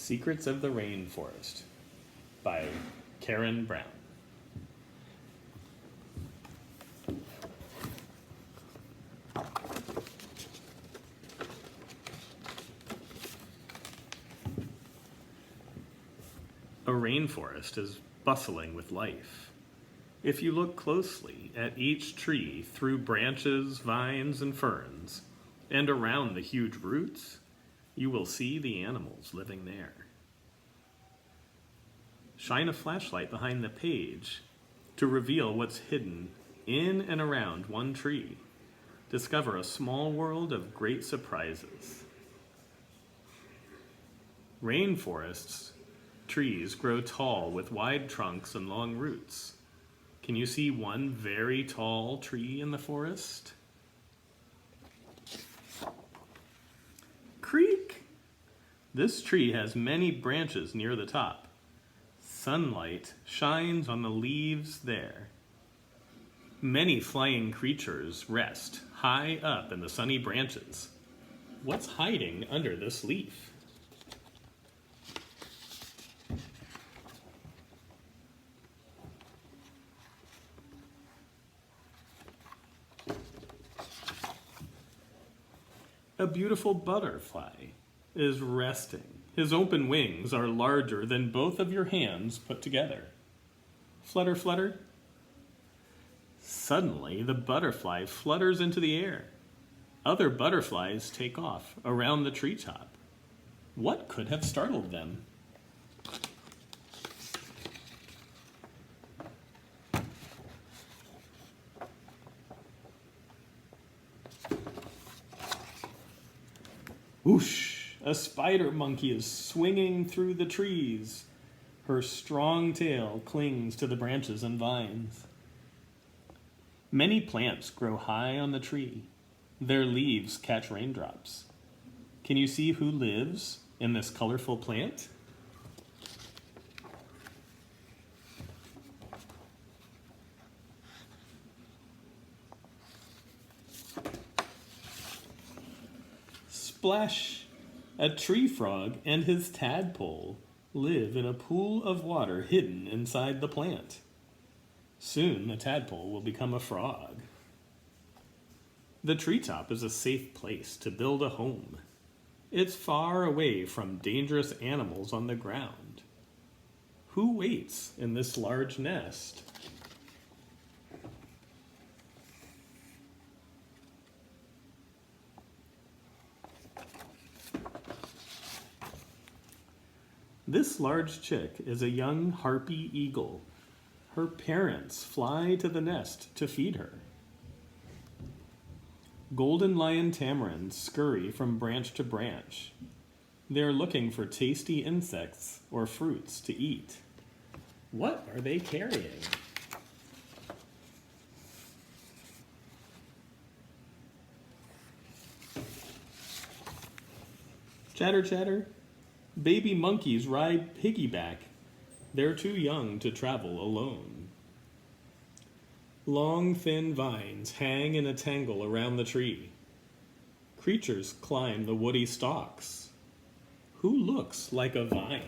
Secrets of the Rainforest by Karen Brown. A rainforest is bustling with life. If you look closely at each tree through branches, vines, and ferns, and around the huge roots, you will see the animals living there. Shine a flashlight behind the page to reveal what's hidden in and around one tree. Discover a small world of great surprises. Rainforests trees grow tall with wide trunks and long roots. Can you see one very tall tree in the forest? Creak! This tree has many branches near the top. Sunlight shines on the leaves there. Many flying creatures rest high up in the sunny branches. What's hiding under this leaf? A beautiful butterfly is resting. His open wings are larger than both of your hands put together. Flutter, flutter. Suddenly, the butterfly flutters into the air. Other butterflies take off around the treetop. What could have startled them? Whoosh! A spider monkey is swinging through the trees. Her strong tail clings to the branches and vines. Many plants grow high on the tree. Their leaves catch raindrops. Can you see who lives in this colorful plant? Splash! A tree frog and his tadpole live in a pool of water hidden inside the plant. Soon the tadpole will become a frog. The treetop is a safe place to build a home. It's far away from dangerous animals on the ground. Who waits in this large nest? This large chick is a young harpy eagle. Her parents fly to the nest to feed her. Golden lion tamarins scurry from branch to branch. They're looking for tasty insects or fruits to eat. What are they carrying? Chatter, chatter. Baby monkeys ride piggyback. They're too young to travel alone. Long, thin vines hang in a tangle around the tree. Creatures climb the woody stalks. Who looks like a vine?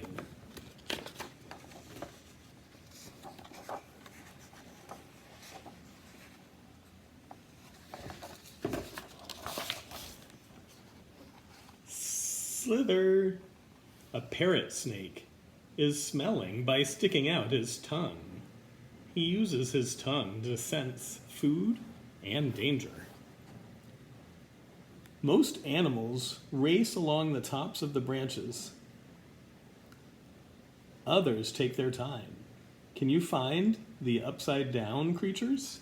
Slither! A parrot snake is smelling by sticking out his tongue. He uses his tongue to sense food and danger. Most animals race along the tops of the branches. Others take their time. Can you find the upside down creatures?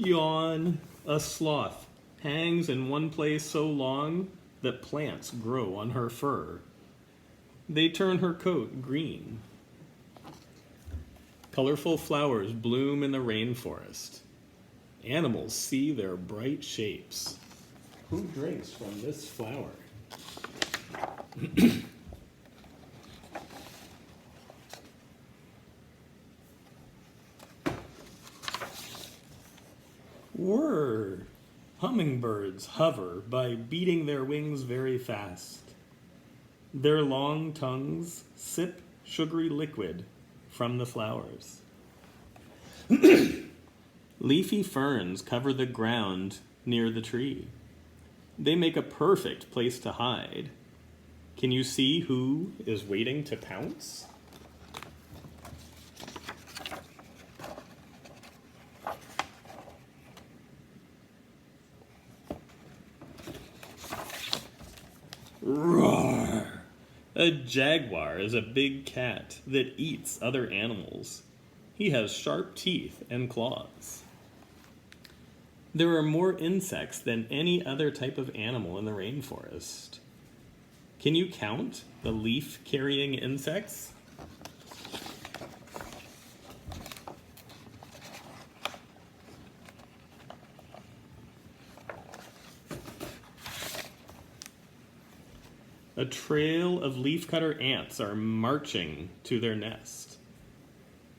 Yawn. A sloth hangs in one place so long that plants grow on her fur. They turn her coat green. Colorful flowers bloom in the rainforest. Animals see their bright shapes. Who drinks from this flower? Whir! Hummingbirds hover by beating their wings very fast. Their long tongues sip sugary liquid from the flowers. Leafy ferns cover the ground near the tree. They make a perfect place to hide. Can you see who is waiting to pounce? Roar! A jaguar is a big cat that eats other animals. He has sharp teeth and claws. There are more insects than any other type of animal in the rainforest. Can you count the leaf-carrying insects? A trail of leafcutter ants are marching to their nest.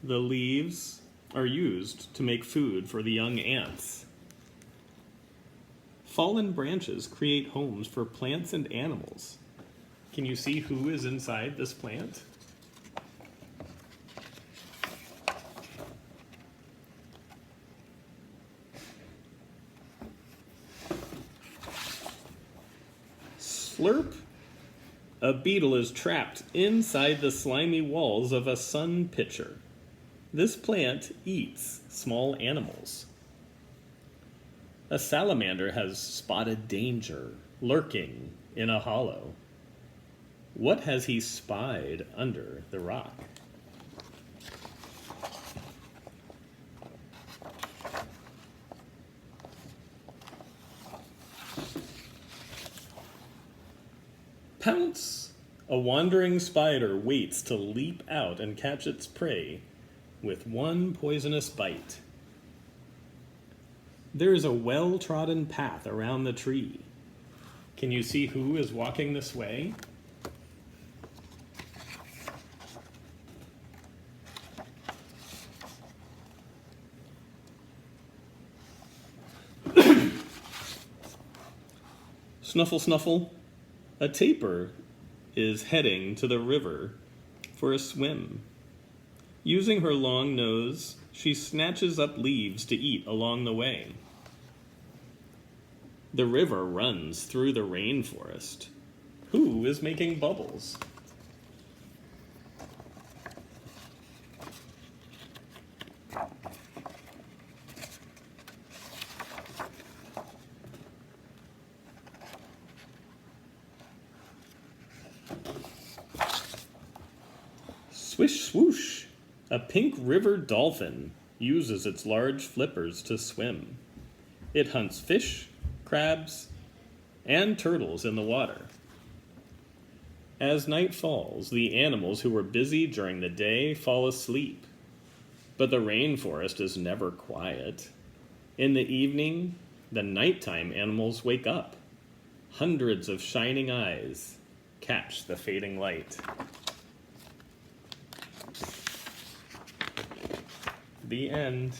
The leaves are used to make food for the young ants. Fallen branches create homes for plants and animals. Can you see who is inside this plant? Slurp! A beetle is trapped inside the slimy walls of a sun pitcher. This plant eats small animals. A salamander has spotted danger lurking in a hollow. What has he spied under the rock? Pounce! A wandering spider waits to leap out and catch its prey with one poisonous bite. There is a well-trodden path around the tree. Can you see who is walking this way? Snuffle, snuffle. A tapir is heading to the river for a swim. Using her long nose, she snatches up leaves to eat along the way. The river runs through the rainforest. Who is making bubbles? Swish swoosh! A pink river dolphin uses its large flippers to swim. It hunts fish, crabs, and turtles in the water. As night falls, the animals who were busy during the day fall asleep. But the rainforest is never quiet. In the evening, the nighttime animals wake up. Hundreds of shining eyes catch the fading light. The end.